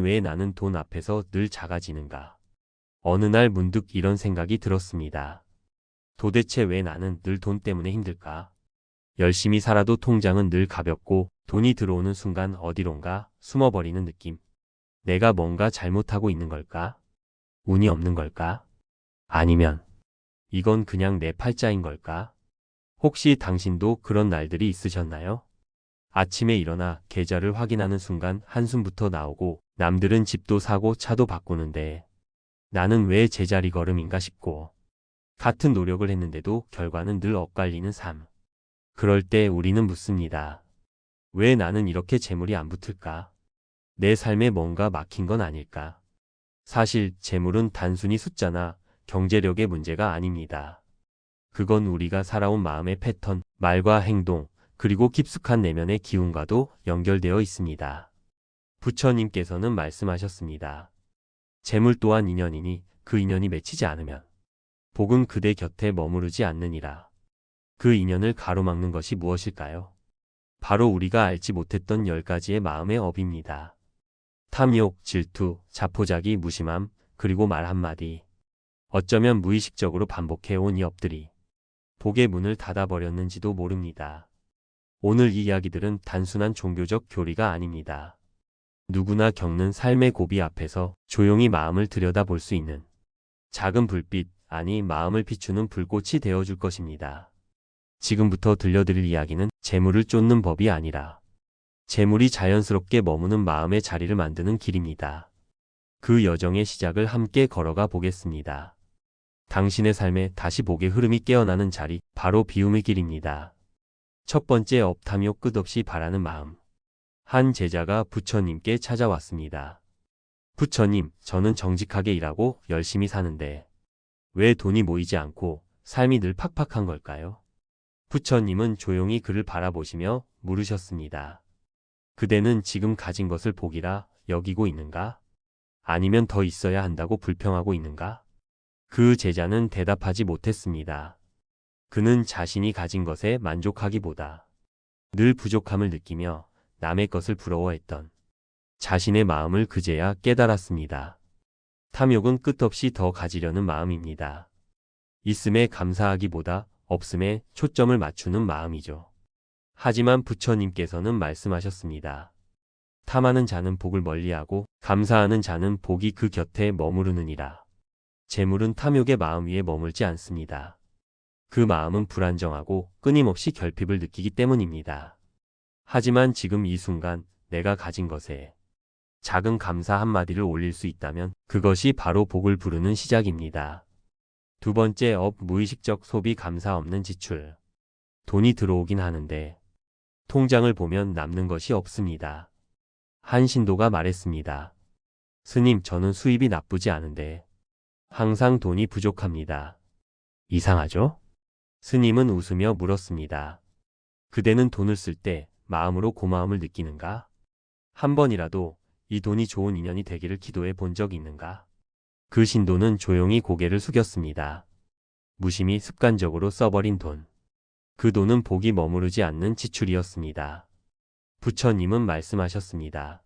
왜 나는 돈 앞에서 늘 작아지는가? 어느 날 문득 이런 생각이 들었습니다. 도대체 왜 나는 늘 돈 때문에 힘들까? 열심히 살아도 통장은 늘 가볍고 돈이 들어오는 순간 어디론가 숨어버리는 느낌. 내가 뭔가 잘못하고 있는 걸까? 운이 없는 걸까? 아니면 이건 그냥 내 팔자인 걸까? 혹시 당신도 그런 날들이 있으셨나요? 아침에 일어나 계좌를 확인하는 순간 한숨부터 나오고 남들은 집도 사고 차도 바꾸는데 나는 왜 제자리 걸음인가 싶고 같은 노력을 했는데도 결과는 늘 엇갈리는 삶. 그럴 때 우리는 묻습니다. 왜 나는 이렇게 재물이 안 붙을까? 내 삶에 뭔가 막힌 건 아닐까? 사실 재물은 단순히 숫자나 경제력의 문제가 아닙니다. 그건 우리가 살아온 마음의 패턴, 말과 행동, 그리고 깊숙한 내면의 기운과도 연결되어 있습니다. 부처님께서는 말씀하셨습니다. 재물 또한 인연이니 그 인연이 맺히지 않으면 복은 그대 곁에 머무르지 않느니라. 그 인연을 가로막는 것이 무엇일까요? 바로 우리가 알지 못했던 10가지의 마음의 업입니다. 탐욕, 질투, 자포자기, 무심함, 그리고 말 한마디. 어쩌면 무의식적으로 반복해온 이 업들이 복의 문을 닫아버렸는지도 모릅니다. 오늘 이 이야기들은 단순한 종교적 교리가 아닙니다. 누구나 겪는 삶의 고비 앞에서 조용히 마음을 들여다볼 수 있는 작은 불빛, 아니 마음을 비추는 불꽃이 되어줄 것입니다. 지금부터 들려드릴 이야기는 재물을 쫓는 법이 아니라 재물이 자연스럽게 머무는 마음의 자리를 만드는 길입니다. 그 여정의 시작을 함께 걸어가 보겠습니다. 당신의 삶에 다시 복의 흐름이 깨어나는 자리, 바로 비움의 길입니다. 첫 번째 업, 탐욕, 끝없이 바라는 마음. 한 제자가 부처님께 찾아왔습니다. 부처님, 저는 정직하게 일하고 열심히 사는데 왜 돈이 모이지 않고 삶이 늘 팍팍한 걸까요? 부처님은 조용히 그를 바라보시며 물으셨습니다. 그대는 지금 가진 것을 복이라 여기고 있는가? 아니면 더 있어야 한다고 불평하고 있는가? 그 제자는 대답하지 못했습니다. 그는 자신이 가진 것에 만족하기보다 늘 부족함을 느끼며 남의 것을 부러워했던 자신의 마음을 그제야 깨달았습니다. 탐욕은 끝없이 더 가지려는 마음입니다. 있음에 감사하기보다 없음에 초점을 맞추는 마음이죠. 하지만 부처님께서는 말씀하셨습니다. 탐하는 자는 복을 멀리하고 감사하는 자는 복이 그 곁에 머무르느니라. 재물은 탐욕의 마음 위에 머물지 않습니다. 그 마음은 불안정하고 끊임없이 결핍을 느끼기 때문입니다. 하지만 지금 이 순간 내가 가진 것에 작은 감사 한마디를 올릴 수 있다면 그것이 바로 복을 부르는 시작입니다. 두 번째 업, 무의식적 소비, 감사 없는 지출. 돈이 들어오긴 하는데 통장을 보면 남는 것이 없습니다. 한 신도가 말했습니다. 스님, 저는 수입이 나쁘지 않은데 항상 돈이 부족합니다. 이상하죠? 스님은 웃으며 물었습니다. 그대는 돈을 쓸 때 마음으로 고마움을 느끼는가? 한 번이라도 이 돈이 좋은 인연이 되기를 기도해 본 적이 있는가? 그 신도는 조용히 고개를 숙였습니다. 무심히 습관적으로 써버린 돈. 그 돈은 복이 머무르지 않는 지출이었습니다. 부처님은 말씀하셨습니다.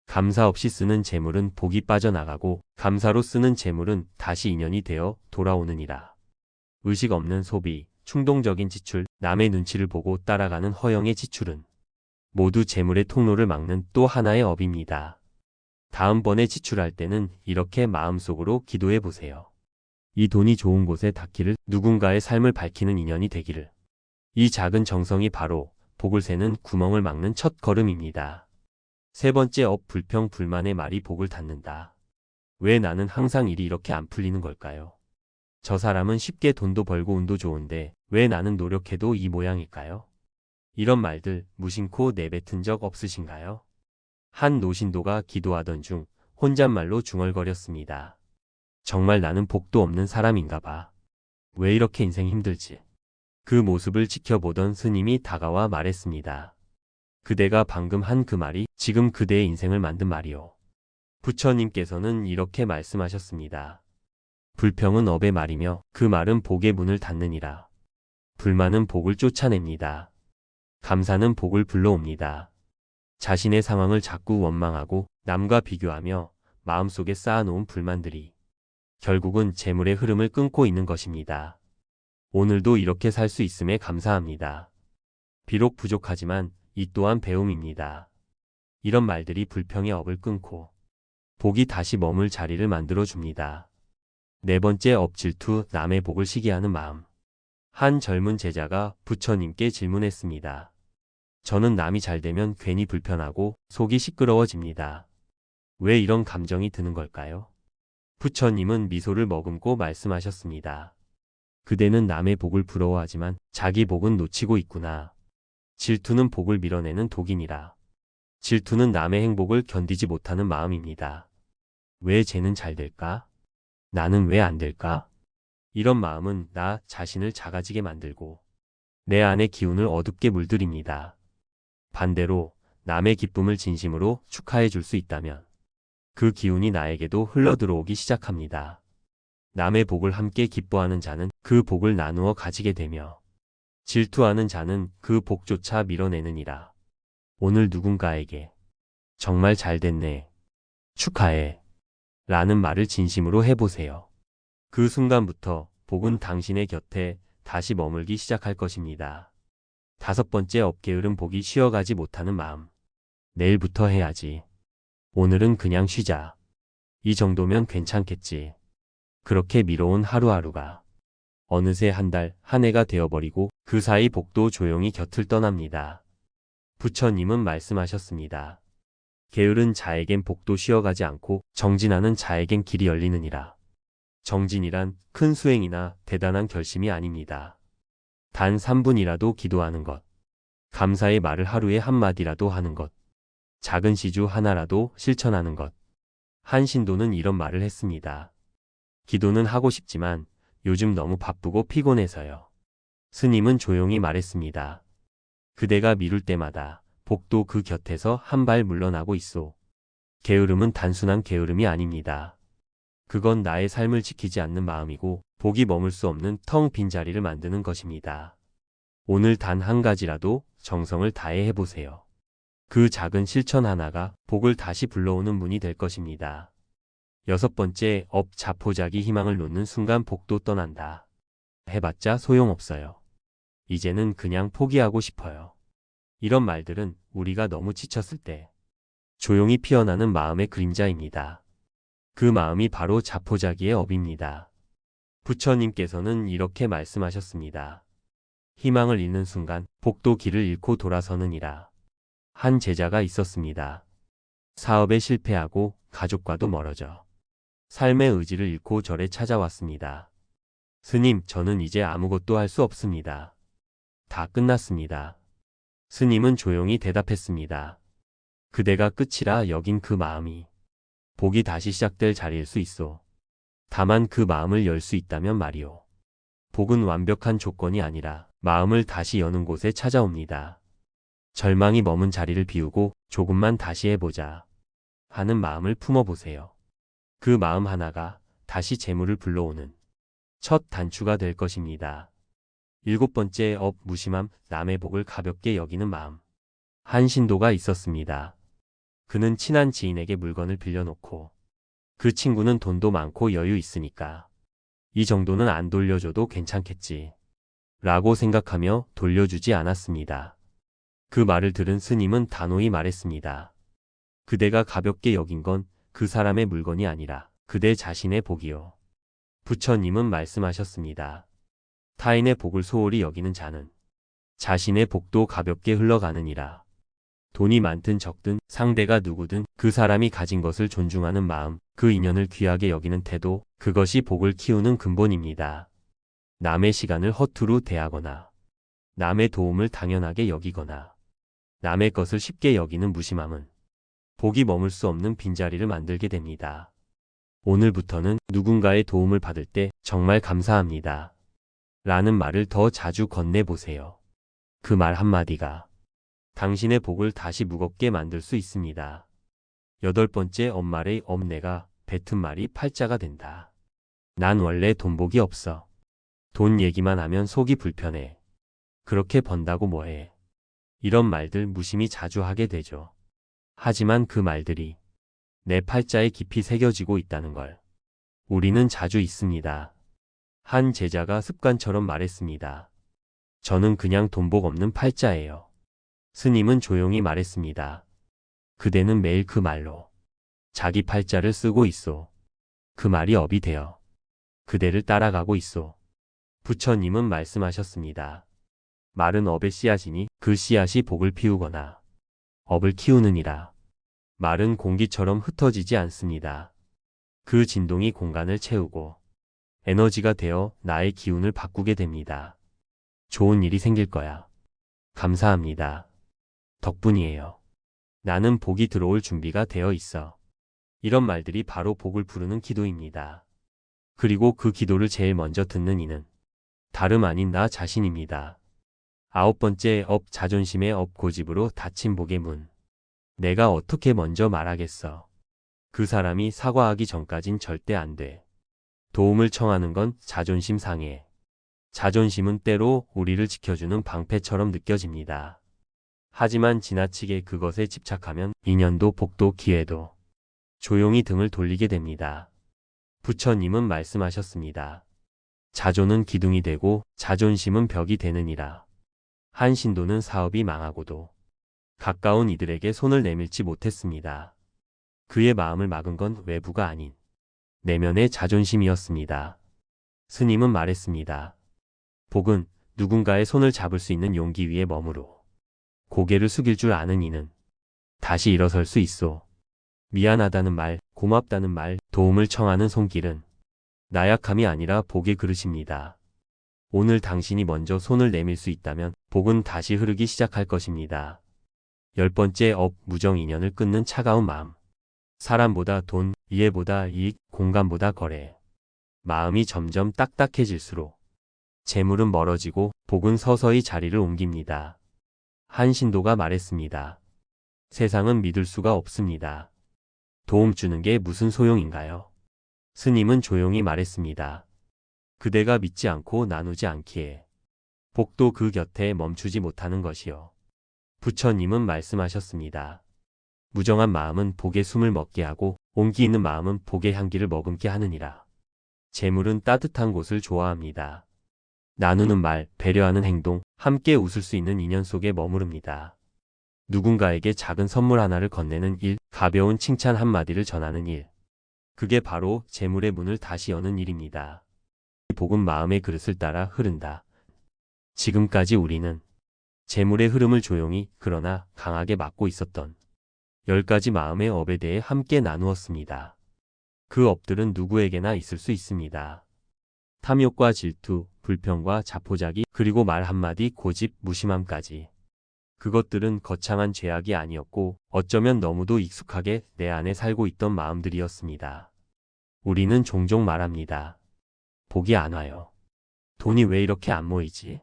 감사 없이 쓰는 재물은 복이 빠져나가고 감사로 쓰는 재물은 다시 인연이 되어 돌아오느니라. 의식 없는 소비, 충동적인 지출, 남의 눈치를 보고 따라가는 허영의 지출은 모두 재물의 통로를 막는 또 하나의 업입니다. 다음번에 지출할 때는 이렇게 마음속으로 기도해 보세요. 이 돈이 좋은 곳에 닿기를, 누군가의 삶을 밝히는 인연이 되기를. 이 작은 정성이 바로 복을 새는 구멍을 막는 첫 걸음입니다. 세 번째 업, 불평, 불만의 말이 복을 닫는다. 왜 나는 항상 일이 이렇게 안 풀리는 걸까요? 저 사람은 쉽게 돈도 벌고 운도 좋은데 왜 나는 노력해도 이 모양일까요? 이런 말들 무심코 내뱉은 적 없으신가요? 한 노신도가 기도하던 중 혼잣말로 중얼거렸습니다. 정말 나는 복도 없는 사람인가 봐. 왜 이렇게 인생 힘들지? 그 모습을 지켜보던 스님이 다가와 말했습니다. 그대가 방금 한 그 말이 지금 그대의 인생을 만든 말이오. 부처님께서는 이렇게 말씀하셨습니다. 불평은 업의 말이며 그 말은 복의 문을 닫느니라. 불만은 복을 쫓아냅니다. 감사는 복을 불러옵니다. 자신의 상황을 자꾸 원망하고 남과 비교하며 마음속에 쌓아놓은 불만들이 결국은 재물의 흐름을 끊고 있는 것입니다. 오늘도 이렇게 살 수 있음에 감사합니다. 비록 부족하지만 이 또한 배움입니다. 이런 말들이 불평의 업을 끊고 복이 다시 머물 자리를 만들어 줍니다. 네 번째 업 질투, 남의 복을 시기하는 마음. 한 젊은 제자가 부처님께 질문했습니다. 저는 남이 잘 되면 괜히 불편하고 속이 시끄러워집니다. 왜 이런 감정이 드는 걸까요? 부처님은 미소를 머금고 말씀하셨습니다. 그대는 남의 복을 부러워하지만 자기 복은 놓치고 있구나. 질투는 복을 밀어내는 독이니라. 질투는 남의 행복을 견디지 못하는 마음입니다. 왜 쟤는 잘 될까? 나는 왜 안 될까? 이런 마음은 나 자신을 작아지게 만들고 내 안의 기운을 어둡게 물들입니다. 반대로 남의 기쁨을 진심으로 축하해 줄 수 있다면 그 기운이 나에게도 흘러들어오기 시작합니다. 남의 복을 함께 기뻐하는 자는 그 복을 나누어 가지게 되며 질투하는 자는 그 복조차 밀어내느니라. 오늘 누군가에게 정말 잘 됐네. 축하해. 라는 말을 진심으로 해보세요. 그 순간부터 복은 당신의 곁에 다시 머물기 시작할 것입니다. 다섯 번째 업게으름, 복이 쉬어가지 못하는 마음. 내일부터 해야지. 오늘은 그냥 쉬자. 이 정도면 괜찮겠지. 그렇게 미뤄온 하루하루가 어느새 한 달, 한 해가 되어버리고 그 사이 복도 조용히 곁을 떠납니다. 부처님은 말씀하셨습니다. 게으른 자에겐 복도 쉬어가지 않고 정진하는 자에겐 길이 열리느니라. 정진이란 큰 수행이나 대단한 결심이 아닙니다. 단 3분이라도 기도하는 것, 감사의 말을 하루에 한마디라도 하는 것, 작은 시주 하나라도 실천하는 것. 한 신도는 이런 말을 했습니다. 기도는 하고 싶지만 요즘 너무 바쁘고 피곤해서요. 스님은 조용히 말했습니다. 그대가 미룰 때마다 복도 그 곁에서 한 발 물러나고 있소. 게으름은 단순한 게으름이 아닙니다. 그건 나의 삶을 지키지 않는 마음이고 복이 머물 수 없는 텅 빈 자리를 만드는 것입니다. 오늘 단 한 가지라도 정성을 다해 해보세요. 그 작은 실천 하나가 복을 다시 불러오는 문이 될 것입니다. 여섯 번째 업, 자포자기, 희망을 놓는 순간 복도 떠난다. 해봤자 소용없어요. 이제는 그냥 포기하고 싶어요. 이런 말들은 우리가 너무 지쳤을 때 조용히 피어나는 마음의 그림자입니다. 그 마음이 바로 자포자기의 업입니다. 부처님께서는 이렇게 말씀하셨습니다. 희망을 잃는 순간 복도 길을 잃고 돌아서느니라. 한 제자가 있었습니다. 사업에 실패하고 가족과도 멀어져 삶의 의지를 잃고 절에 찾아왔습니다. 스님, 저는 이제 아무것도 할 수 없습니다. 다 끝났습니다. 스님은 조용히 대답했습니다. 그대가 끝이라 여긴 그 마음이 복이 다시 시작될 자리일 수 있소. 다만 그 마음을 열 수 있다면 말이오. 복은 완벽한 조건이 아니라 마음을 다시 여는 곳에 찾아옵니다. 절망이 머문 자리를 비우고 조금만 다시 해보자 하는 마음을 품어보세요. 그 마음 하나가 다시 재물을 불러오는 첫 단추가 될 것입니다. 일곱 번째 업, 무심함, 남의 복을 가볍게 여기는 마음. 한 신도가 있었습니다. 그는 친한 지인에게 물건을 빌려놓고 그 친구는 돈도 많고 여유 있으니까 이 정도는 안 돌려줘도 괜찮겠지 라고 생각하며 돌려주지 않았습니다. 그 말을 들은 스님은 단호히 말했습니다. 그대가 가볍게 여긴 건 그 사람의 물건이 아니라 그대 자신의 복이요. 부처님은 말씀하셨습니다. 타인의 복을 소홀히 여기는 자는 자신의 복도 가볍게 흘러가느니라. 돈이 많든 적든 상대가 누구든 그 사람이 가진 것을 존중하는 마음, 그 인연을 귀하게 여기는 태도, 그것이 복을 키우는 근본입니다. 남의 시간을 허투루 대하거나 남의 도움을 당연하게 여기거나 남의 것을 쉽게 여기는 무심함은 복이 머물 수 없는 빈자리를 만들게 됩니다. 오늘부터는 누군가의 도움을 받을 때 정말 감사합니다. 라는 말을 더 자주 건네보세요. 그 말 한마디가 당신의 복을 다시 무겁게 만들 수 있습니다. 여덟 번째 업말의 업, 내가 뱉은 말이 팔자가 된다. 난 원래 돈복이 없어. 돈 얘기만 하면 속이 불편해. 그렇게 번다고 뭐해. 이런 말들 무심히 자주 하게 되죠. 하지만 그 말들이 내 팔자에 깊이 새겨지고 있다는 걸 우리는 자주 있습니다. 한 제자가 습관처럼 말했습니다. 저는 그냥 돈복 없는 팔자예요. 스님은 조용히 말했습니다. 그대는 매일 그 말로 자기 팔자를 쓰고 있소. 그 말이 업이 되어 그대를 따라가고 있소. 부처님은 말씀하셨습니다. 말은 업의 씨앗이니 그 씨앗이 복을 피우거나 업을 키우느니라. 말은 공기처럼 흩어지지 않습니다. 그 진동이 공간을 채우고 에너지가 되어 나의 기운을 바꾸게 됩니다. 좋은 일이 생길 거야. 감사합니다. 덕분이에요. 나는 복이 들어올 준비가 되어 있어. 이런 말들이 바로 복을 부르는 기도입니다. 그리고 그 기도를 제일 먼저 듣는 이는 다름 아닌 나 자신입니다. 9번째 업, 자존심의 업, 고집으로 닫힌 복의 문. 내가 어떻게 먼저 말하겠어. 그 사람이 사과하기 전까진 절대 안 돼. 도움을 청하는 건 자존심 상해. 자존심은 때로 우리를 지켜주는 방패처럼 느껴집니다. 하지만 지나치게 그것에 집착하면 인연도 복도 기회도 조용히 등을 돌리게 됩니다. 부처님은 말씀하셨습니다. 자존은 기둥이 되고 자존심은 벽이 되느니라. 한 신도는 사업이 망하고도 가까운 이들에게 손을 내밀지 못했습니다. 그의 마음을 막은 건 외부가 아닌 내면의 자존심이었습니다. 스님은 말했습니다. 복은 누군가의 손을 잡을 수 있는 용기 위에 머무르 고개를 숙일 줄 아는 이는 다시 일어설 수 있소. 미안하다는 말, 고맙다는 말, 도움을 청하는 손길은 나약함이 아니라 복의 그릇입니다. 오늘 당신이 먼저 손을 내밀 수 있다면 복은 다시 흐르기 시작할 것입니다. 10번째 업, 무정 인연을 끊는 차가운 마음. 사람보다 돈, 이해보다 이익, 공간보다 거래. 마음이 점점 딱딱해질수록 재물은 멀어지고 복은 서서히 자리를 옮깁니다. 한 신도가 말했습니다. 세상은 믿을 수가 없습니다. 도움 주는 게 무슨 소용인가요? 스님은 조용히 말했습니다. 그대가 믿지 않고 나누지 않기에 복도 그 곁에 멈추지 못하는 것이요. 부처님은 말씀하셨습니다. 무정한 마음은 복의 숨을 먹게 하고 온기 있는 마음은 복의 향기를 머금게 하느니라. 재물은 따뜻한 곳을 좋아합니다. 나누는 말, 배려하는 행동, 함께 웃을 수 있는 인연 속에 머무릅니다. 누군가에게 작은 선물 하나를 건네는 일, 가벼운 칭찬 한마디를 전하는 일. 그게 바로 재물의 문을 다시 여는 일입니다. 복은 마음의 그릇을 따라 흐른다. 지금까지 우리는 재물의 흐름을 조용히 그러나 강하게 막고 있었던 10가지 마음의 업에 대해 함께 나누었습니다. 그 업들은 누구에게나 있을 수 있습니다. 탐욕과 질투, 불평과 자포자기, 그리고 말 한마디, 고집, 무심함까지. 그것들은 거창한 죄악이 아니었고 어쩌면 너무도 익숙하게 내 안에 살고 있던 마음들이었습니다. 우리는 종종 말합니다. 복이 안 와요. 돈이 왜 이렇게 안 모이지?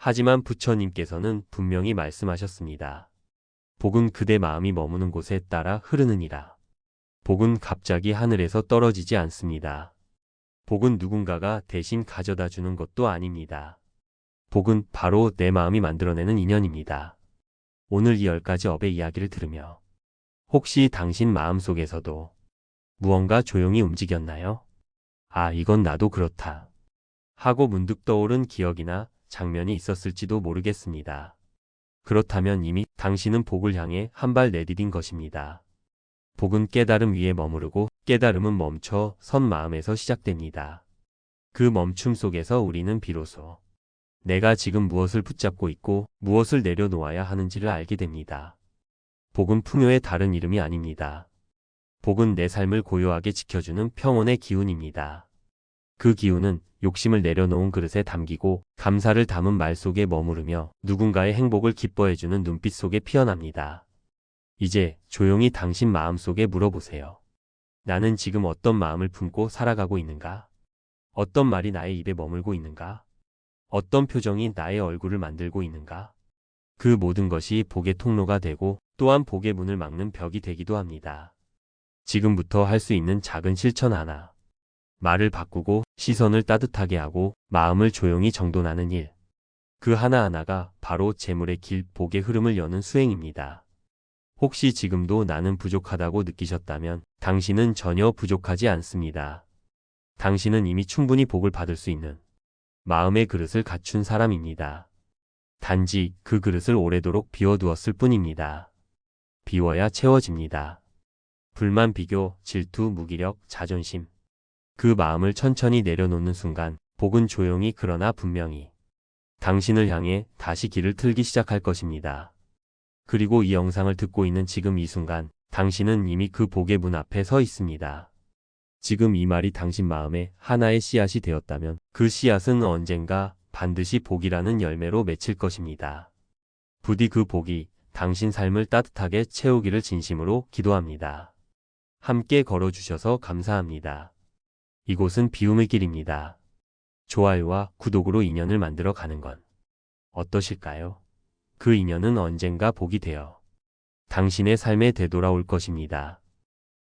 하지만 부처님께서는 분명히 말씀하셨습니다. 복은 그대 마음이 머무는 곳에 따라 흐르느니라. 복은 갑자기 하늘에서 떨어지지 않습니다. 복은 누군가가 대신 가져다 주는 것도 아닙니다. 복은 바로 내 마음이 만들어내는 인연입니다. 오늘 이 10가지 업의 이야기를 들으며 혹시 당신 마음속에서도 무언가 조용히 움직였나요? 아, 이건 나도 그렇다. 하고 문득 떠오른 기억이나 장면이 있었을지도 모르겠습니다. 그렇다면 이미 당신은 복을 향해 한 발 내디딘 것입니다. 복은 깨달음 위에 머무르고 깨달음은 멈춰 선 마음에서 시작됩니다. 그 멈춤 속에서 우리는 비로소 내가 지금 무엇을 붙잡고 있고 무엇을 내려놓아야 하는지를 알게 됩니다. 복은 풍요의 다른 이름이 아닙니다. 복은 내 삶을 고요하게 지켜주는 평온의 기운입니다. 그 기운은 욕심을 내려놓은 그릇에 담기고 감사를 담은 말 속에 머무르며 누군가의 행복을 기뻐해주는 눈빛 속에 피어납니다. 이제 조용히 당신 마음 속에 물어보세요. 나는 지금 어떤 마음을 품고 살아가고 있는가? 어떤 말이 나의 입에 머물고 있는가? 어떤 표정이 나의 얼굴을 만들고 있는가? 그 모든 것이 복의 통로가 되고 또한 복의 문을 막는 벽이 되기도 합니다. 지금부터 할 수 있는 작은 실천 하나. 말을 바꾸고 시선을 따뜻하게 하고 마음을 조용히 정돈하는 일. 그 하나하나가 바로 재물의 길, 복의 흐름을 여는 수행입니다. 혹시 지금도 나는 부족하다고 느끼셨다면 당신은 전혀 부족하지 않습니다. 당신은 이미 충분히 복을 받을 수 있는 마음의 그릇을 갖춘 사람입니다. 단지 그 그릇을 오래도록 비워두었을 뿐입니다. 비워야 채워집니다. 불만, 비교, 질투, 무기력, 자존심. 그 마음을 천천히 내려놓는 순간 복은 조용히 그러나 분명히 당신을 향해 다시 길을 틀기 시작할 것입니다. 그리고 이 영상을 듣고 있는 지금 이 순간 당신은 이미 그 복의 문 앞에 서 있습니다. 지금 이 말이 당신 마음에 하나의 씨앗이 되었다면 그 씨앗은 언젠가 반드시 복이라는 열매로 맺힐 것입니다. 부디 그 복이 당신 삶을 따뜻하게 채우기를 진심으로 기도합니다. 함께 걸어주셔서 감사합니다. 이곳은 비움의 길입니다. 좋아요와 구독으로 인연을 만들어 가는 건 어떠실까요? 그 인연은 언젠가 복이 되어 당신의 삶에 되돌아올 것입니다.